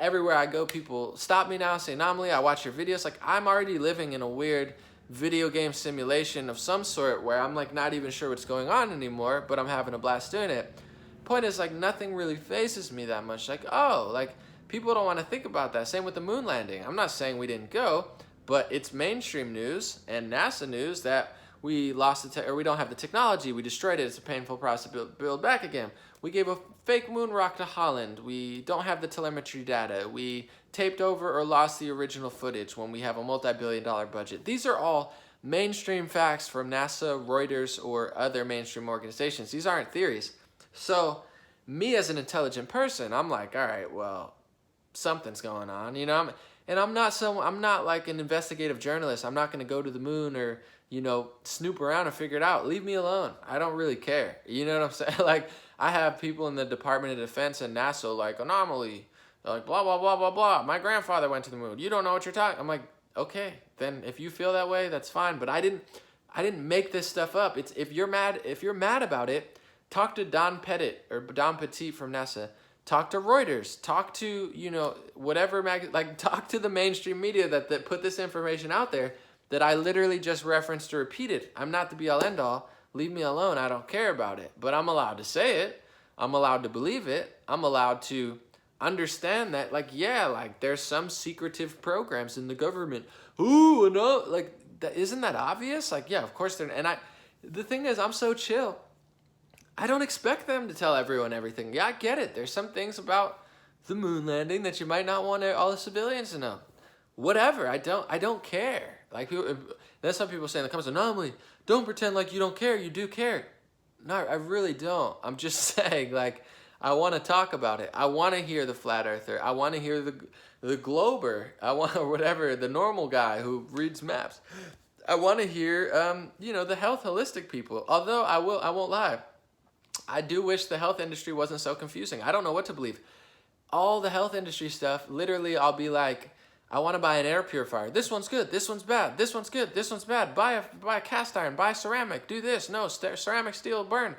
Everywhere I go, people stop me now, say, Anomaly, I watch your videos. Like, I'm already living in a weird video game simulation of some sort where I'm like not even sure what's going on anymore, but I'm having a blast doing it. Point is, like, nothing really phases me that much. Like, oh, like, people don't want to think about that. Same with the moon landing. I'm not saying we didn't go, but it's mainstream news and NASA news that we lost or we don't have the technology. We destroyed it. It's a painful process to build back again. We gave a fake moon rock to Holland. We don't have the telemetry data. We taped over or lost the original footage when we have a multi-billion-dollar budget. These are all mainstream facts from NASA, Reuters, or other mainstream organizations. These aren't theories. So me as an intelligent person, I'm like, all right, well, something's going on, you know? I'm not like an investigative journalist. I'm not going to go to the moon or, you know, snoop around and figure it out. Leave me alone. I don't really care. You know what I'm saying? Like, I have people in the Department of Defense and NASA like, Anomaly, like, blah, blah, blah, blah, blah. My grandfather went to the moon. You don't know what you're talking. I'm like, okay, then if you feel that way, that's fine. But I didn't make this stuff up. It's if you're mad about it, talk to Don Petit from NASA. Talk to Reuters. Talk to, you know, whatever talk to the mainstream media that put this information out there that I literally just referenced or repeated. I'm not the be-all end-all. Leave me alone. I don't care about it. But I'm allowed to say it. I'm allowed to believe it. I'm allowed to understand that, like, yeah, like, there's some secretive programs in the government. Ooh, no, like, isn't that obvious? Like, yeah, of course they're, and the thing is, I'm so chill. I don't expect them to tell everyone everything. Yeah, I get it. There's some things about the moon landing that you might not want all the civilians to know. Whatever. I don't care. Like, that's some people saying in the comments, Anomaly, don't pretend like you don't care. You do care. No, I really don't. I'm just saying, like, I want to talk about it. I want to hear the flat earther. I want to hear the glober. I want, or whatever, the normal guy who reads maps. I want to hear, you know, the health holistic people. Although I won't lie. I do wish the health industry wasn't so confusing. I don't know what to believe. All the health industry stuff, literally, I'll be like, I want to buy an air purifier. This one's good. This one's bad. This one's good. This one's bad. Buy a cast iron. Buy ceramic. Do this. No, ceramic steel burn.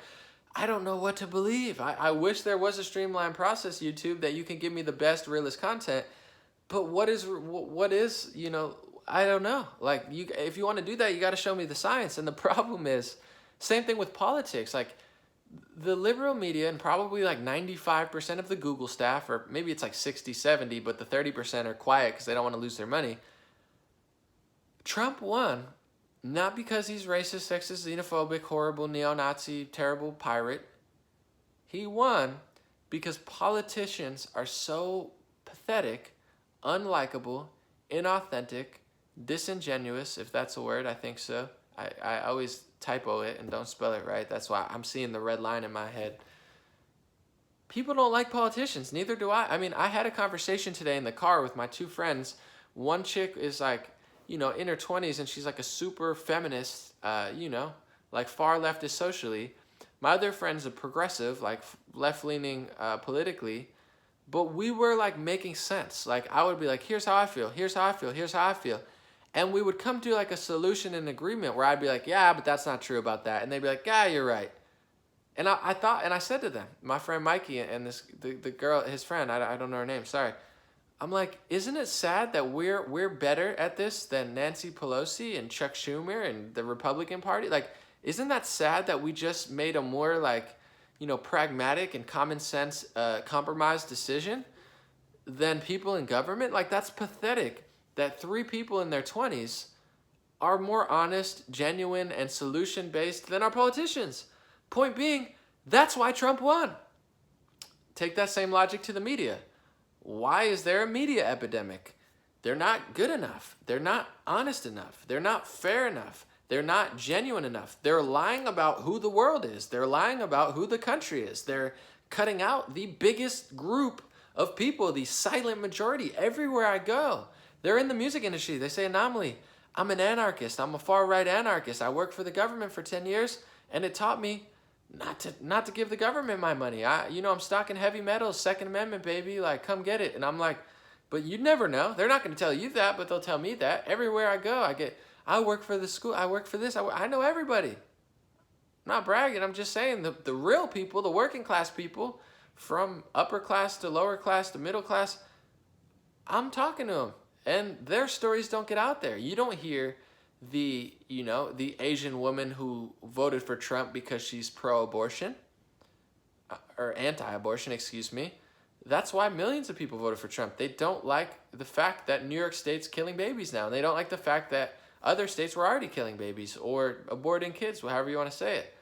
I don't know what to believe. I wish there was a streamlined process, YouTube, that you can give me the best realist content. But what is, you know, I don't know. Like, if you want to do that, you got to show me the science. And the problem is, same thing with politics. Like, the liberal media and probably like 95% of the Google staff, or maybe it's like 60, 70, but the 30% are quiet because they don't want to lose their money. Trump won, not because he's racist, sexist, xenophobic, horrible, neo-Nazi, terrible pirate. He won because politicians are so pathetic, unlikable, inauthentic, disingenuous, if that's a word, I think so. I always typo it and don't spell it right. That's why I'm seeing the red line in my head. People don't like politicians. Neither do I. I mean, I had a conversation today in the car with my two friends. One chick is like, you know, in her 20s, and she's like a super feminist, you know, like far leftist socially. My other friend's a progressive, like left-leaning politically. But we were like making sense. Like, I would be like, here's how I feel. Here's how I feel. Here's how I feel. And we would come to like a solution and agreement where I'd be like, yeah, but that's not true about that. And they'd be like, yeah, you're right. And I thought, and I said to them, my friend Mikey and the girl, his friend, I don't know her name, sorry. I'm like, isn't it sad that we're better at this than Nancy Pelosi and Chuck Schumer and the Republican Party? Like, isn't that sad that we just made a more like, pragmatic and common sense compromise decision than people in government? Like, that's pathetic that three people in their 20s are more honest, genuine, and solution based than our politicians. Point being, that's why Trump won. Take that same logic to the media. Why is there a media epidemic? They're not good enough. They're not honest enough. They're not fair enough. They're not genuine enough. They're lying about who the world is. They're lying about who the country is. They're cutting out the biggest group of people, the silent majority, everywhere I go. They're in the music industry. They say Anomaly, I'm an anarchist. I'm a far-right anarchist. I worked for the government for 10 years, and it taught me not to give the government my money. I'm stocking heavy metals, Second Amendment, baby. Like, come get it. And I'm like, but you'd never know. They're not going to tell you that, but they'll tell me that. Everywhere I go, I work for the school. I work for this. I know everybody. I'm not bragging. I'm just saying the real people, the working class people, from upper class to lower class to middle class, I'm talking to them. And their stories don't get out there. You don't hear the Asian woman who voted for Trump because she's pro-abortion, or anti-abortion, excuse me. That's why millions of people voted for Trump. They don't like the fact that New York State's killing babies now. And they don't like the fact that other states were already killing babies or aborting kids, however you want to say it.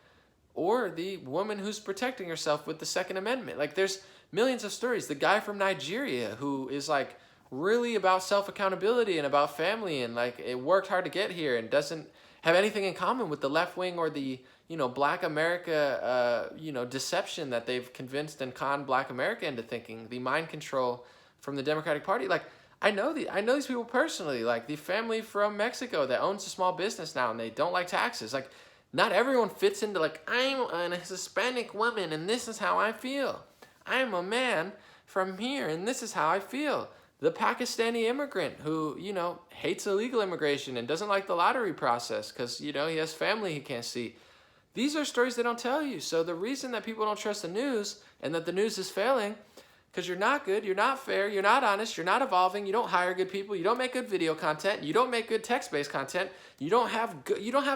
Or the woman who's protecting herself with the Second Amendment. Like, there's millions of stories. The guy from Nigeria who is like really about self-accountability and about family, and like it worked hard to get here and doesn't have anything in common with the left wing or the Black America deception that they've convinced and conned Black America into thinking, the mind control from the Democratic Party. Like, I know these people personally, like the family from Mexico that owns a small business now and they don't like taxes. Like, not everyone fits into like, I'm a Hispanic woman and this is how I feel. I'm a man from here and this is how I feel. The Pakistani immigrant who, hates illegal immigration and doesn't like the lottery process because, he has family he can't see. These are stories they don't tell you. So the reason that people don't trust the news and that the news is failing, because you're not good, you're not fair, you're not honest, you're not evolving, you don't hire good people, you don't make good video content, you don't make good text-based content, you don't have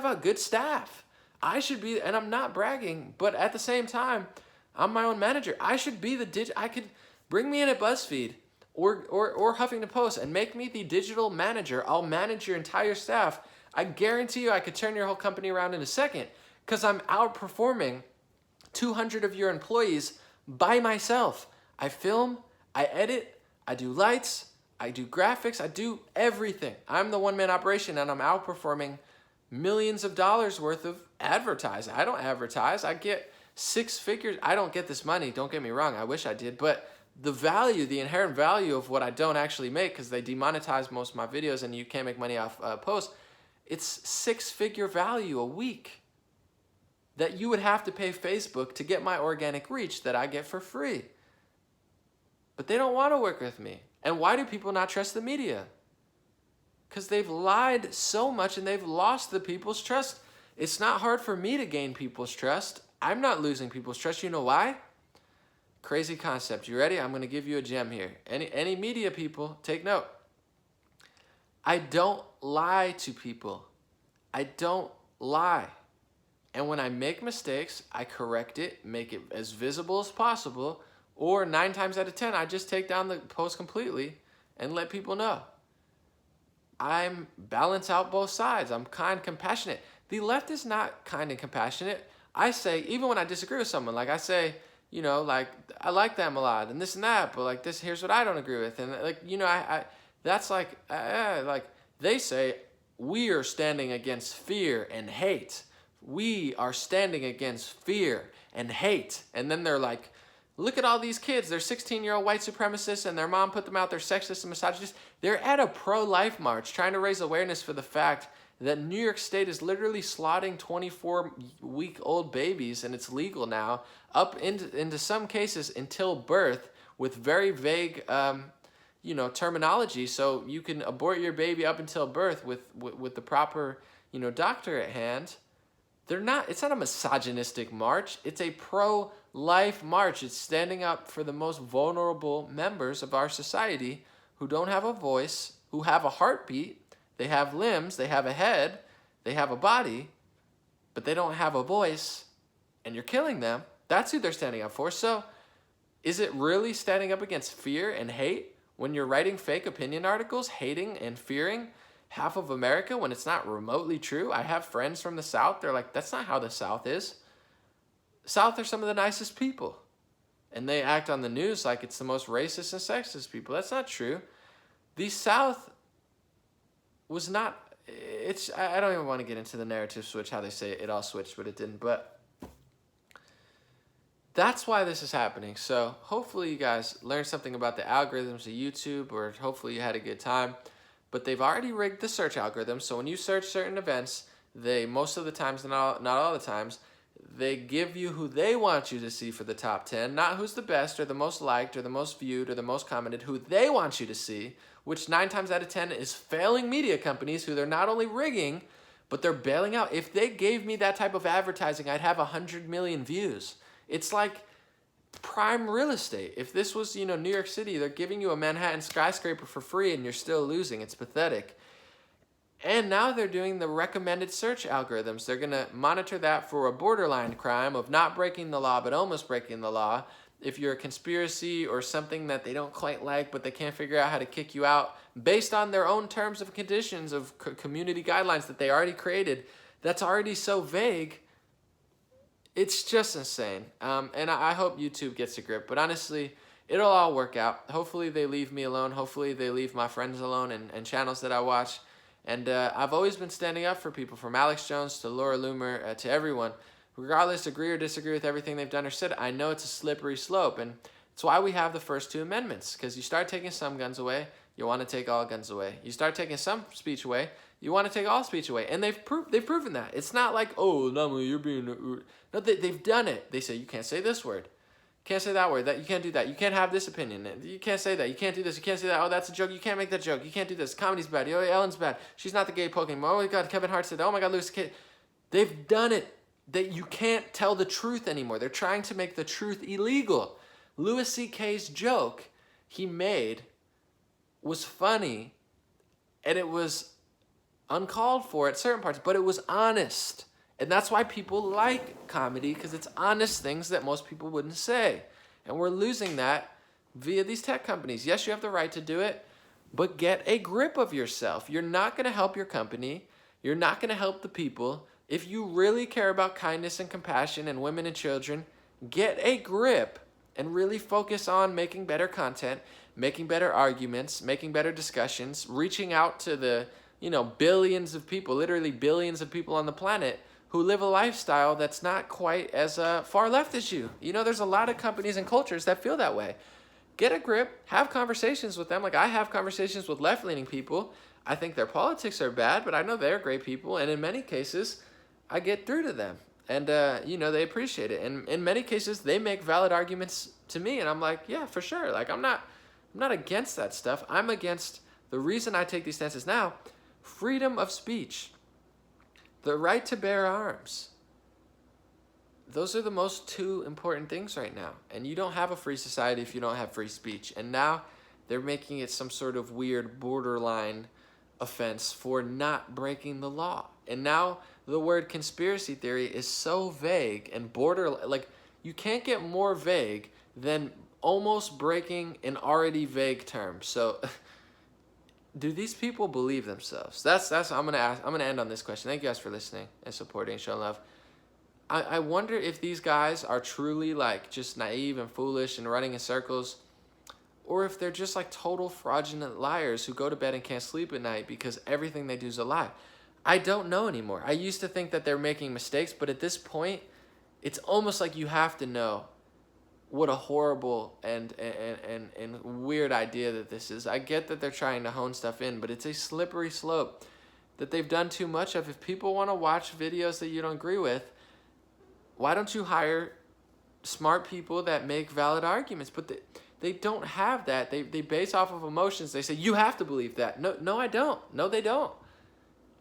a good staff. I should be, and I'm not bragging, but at the same time, I'm my own manager. I should be I could bring me in at BuzzFeed or Huffington Post and make me the digital manager. I'll manage your entire staff. I guarantee you I could turn your whole company around in a second because I'm outperforming 200 of your employees by myself. I film, I edit, I do lights, I do graphics, I do everything. I'm the one-man operation and I'm outperforming millions of dollars worth of advertising. I don't advertise. I get six figures. I don't get this money. Don't get me wrong. I wish I did. But the inherent value of what I don't actually make, because they demonetize most of my videos and you can't make money off posts, it's six-figure value a week that you would have to pay Facebook to get my organic reach that I get for free. But they don't want to work with me. And why do people not trust the media? Because they've lied so much and they've lost the people's trust. It's not hard for me to gain people's trust. I'm not losing people's trust. You know why? Crazy concept. You ready? I'm going to give you a gem here. Any media people, take note. I don't lie to people. I don't lie. And when I make mistakes, I correct it, make it as visible as possible, or 9 times out of 10, I just take down the post completely and let people know. I'm balance out both sides. I'm kind, compassionate. The left is not kind and compassionate. I say, even when I disagree with someone, like I say, like I like them a lot and this and that, but like this, here's what I don't agree with. And like, that's like they say, we are standing against fear and hate. We are standing against fear and hate. And then they're like, look at all these kids. They're 16-year-old white supremacists and their mom put them out. They're sexist and misogynist. They're at a pro-life march trying to raise awareness for the fact that New York State is literally slaughtering 24-week-old babies, and it's legal now, up into some cases until birth with very vague terminology. So you can abort your baby up until birth with the proper doctor at hand. It's not a misogynistic march. It's a pro-life march. It's standing up for the most vulnerable members of our society who don't have a voice, who have a heartbeat, they have limbs, they have a head, they have a body, but they don't have a voice, and you're killing them. That's who they're standing up for. So is it really standing up against fear and hate when you're writing fake opinion articles, hating and fearing half of America when it's not remotely true? I have friends from the South. They're like, that's not how the South is. South are some of the nicest people. And they act on the news like it's the most racist and sexist people. That's not true. The South was not, I don't even want to get into the narrative switch, how they say it all switched, but it didn't. But that's why this is happening. So hopefully you guys learned something about the algorithms of YouTube, or hopefully you had a good time. But they've already rigged the search algorithm. So when you search certain events, they, most of the times, not all the times, they give you who they want you to see for the top 10, not who's the best or the most liked or the most viewed or the most commented, who they want you to see, which 9 times out of 10 is failing media companies who they're not only rigging, but they're bailing out. If they gave me that type of advertising, I'd have 100 million views. It's like prime real estate. If this was, New York City, they're giving you a Manhattan skyscraper for free and you're still losing. It's pathetic. And now they're doing the recommended search algorithms. They're going to monitor that for a borderline crime of not breaking the law but almost breaking the law. If you're a conspiracy or something that they don't quite like but they can't figure out how to kick you out based on their own terms of conditions of community guidelines that they already created, that's already so vague. It's just insane. And I hope YouTube gets a grip. But honestly, it'll all work out. Hopefully they leave me alone. Hopefully they leave my friends alone and channels that I watch. And I've always been standing up for people, from Alex Jones to Laura Loomer to everyone. Regardless, agree or disagree with everything they've done or said, I know it's a slippery slope. And it's why we have the first 2 amendments. Because you start taking some guns away, you want to take all guns away. You start taking some speech away, you want to take all speech away. And they've proven that. It's not like, oh, no, you're being... No, they've done it. They say, you can't say this word. Can't say that word. That you can't do that. You can't have this opinion. You can't say that. You can't do this. You can't say that. Oh, that's a joke. You can't make that joke. You can't do this. Comedy's bad. Oh, Ellen's bad. She's not the gay poke anymore. Oh my God, Kevin Hart said that. Oh my God, Louis K. They've done it. That you can't tell the truth anymore. They're trying to make the truth illegal. Louis C.K.'s joke he made was funny, and it was uncalled for at certain parts, but it was honest. And that's why people like comedy, because it's honest things that most people wouldn't say. And we're losing that via these tech companies. Yes, you have the right to do it, but get a grip of yourself. You're not going to help your company. You're not going to help the people. If you really care about kindness and compassion and women and children, get a grip and really focus on making better content, making better arguments, making better discussions, reaching out to the, billions of people, literally billions of people on the planet who live a lifestyle that's not quite as far left as you. There's a lot of companies and cultures that feel that way. Get a grip, have conversations with them. Like, I have conversations with left-leaning people. I think their politics are bad, but I know they're great people. And in many cases, I get through to them. And, they appreciate it. And in many cases, they make valid arguments to me. And I'm like, yeah, for sure. Like, I'm not against that stuff. I'm against the reason I take these stances now. Freedom of speech. The right to bear arms. Those are the most 2 important things right now. And you don't have a free society if you don't have free speech. And now they're making it some sort of weird borderline offense for not breaking the law. And now the word conspiracy theory is so vague and like, you can't get more vague than almost breaking an already vague term. So do these people believe themselves? That's I'm gonna end on this question. Thank you guys for listening and supporting and showing love. I wonder if these guys are truly like just naive and foolish and running in circles, or if they're just like total fraudulent liars who go to bed and can't sleep at night because everything they do is a lie. I don't know anymore. I used to think that they're making mistakes, but at this point, it's almost like you have to know what a horrible and weird idea that this is. I get that they're trying to hone stuff in, but it's a slippery slope that they've done too much of. If people want to watch videos that you don't agree with, why don't you hire smart people that make valid arguments? But they don't have that. They base off of emotions. They say, you have to believe that. No, I don't. No, they don't.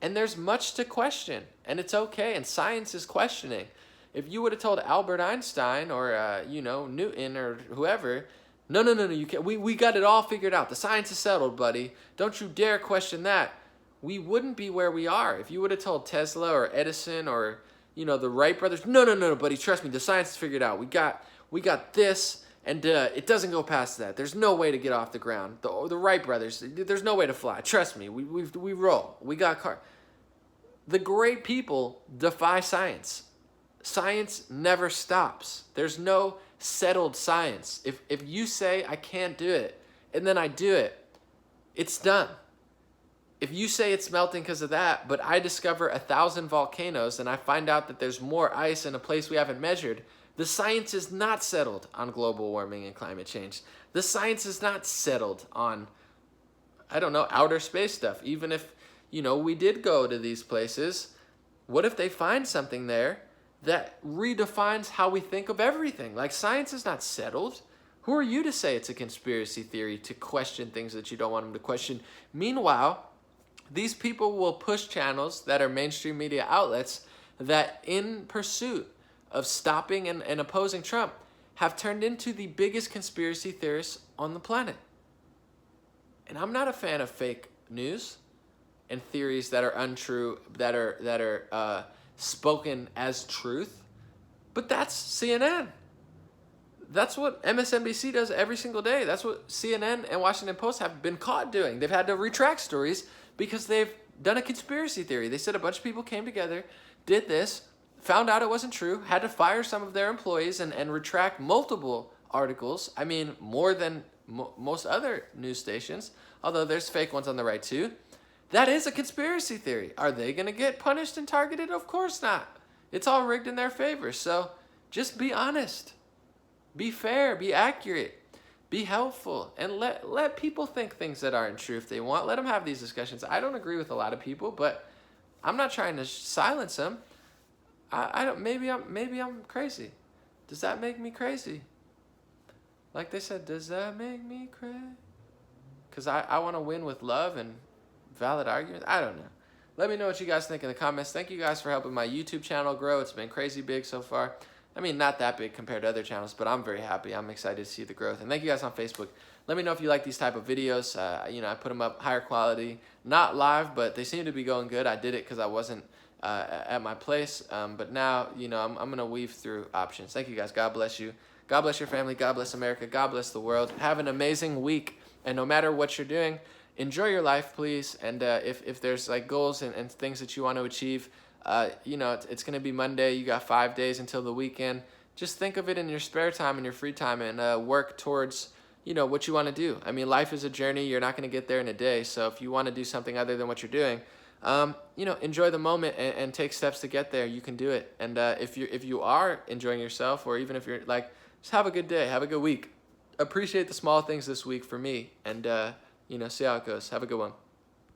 And there's much to question, and it's okay, and science is questioning. If you would have told Albert Einstein or, Newton or whoever No, no, no, no, you can't. We got it all figured out. The science is settled, buddy. Don't you dare question that. We wouldn't be where we are if you would have told Tesla or Edison or, you know, the Wright brothers, no, no, no, no, buddy, trust me, the science is figured out. We got this, and it doesn't go past that. There's no way to get off the ground. The Wright brothers, there's no way to fly. Trust me, we roll. We got car. The great people defy science. Science never stops. There's no settled science. If you say I can't do it, and then I do it, it's done. If you say it's melting because of that, but I discover 1,000 volcanoes and I find out that there's more ice in a place we haven't measured, the science is not settled on global warming and climate change. The science is not settled on, I don't know, outer space stuff. Even if, you know, we did go to these places, what if they find something there that redefines how we think of everything? Like, science is not settled. Who are you to say it's a conspiracy theory, to question things that you don't want them to question? Meanwhile, these people will push channels that are mainstream media outlets that, in pursuit of stopping and opposing Trump, have turned into the biggest conspiracy theorists on the planet. And I'm not a fan of fake news and theories that are untrue, that are spoken as truth. But that's CNN. That's what MSNBC does every single day. That's what CNN and Washington Post have been caught doing. They've had to retract stories because they've done a conspiracy theory. They said a bunch of people came together, did this, found out it wasn't true, had to fire some of their employees and retract multiple articles. I mean, more than most other news stations, although there's fake ones on the right too. That is a conspiracy theory. Are they going to get punished and targeted? Of course not. It's all rigged in their favor. So just be honest. Be fair. Be accurate. Be helpful. And let people think things that aren't true if they want. Let them have these discussions. I don't agree with a lot of people, but I'm not trying to silence them. I don't. Maybe I'm crazy. Does that make me crazy? Like they said, does that make me crazy? Because I want to win with love and valid arguments. I don't know. Let me know what you guys think in the comments. Thank you guys for helping my YouTube channel grow. It's been crazy big so far. I mean, not that big compared to other channels, but I'm very happy. I'm excited to see the growth. And thank you guys on Facebook. Let me know if you like these type of videos. You know, I put them up higher quality, not live, but they seem to be going good. I did it because I wasn't at my place. But now, you know, I'm going to weave through options. Thank you guys. God bless you. God bless your family. God bless America. God bless the world. Have an amazing week. And no matter what you're doing, enjoy your life, please. And if there's like goals and things that you want to achieve, you know, it's going to be Monday. You got 5 days until the weekend. Just think of it in your spare time and your free time and work towards, you know, what you want to do. I mean, life is a journey. You're not going to get there in a day. So if you want to do something other than what you're doing, you know, enjoy the moment and take steps to get there. You can do it. And if you are enjoying yourself, or even if you're like, just have a good day. Have a good week. Appreciate the small things this week for me. And, you know, see how it goes. Have a good one.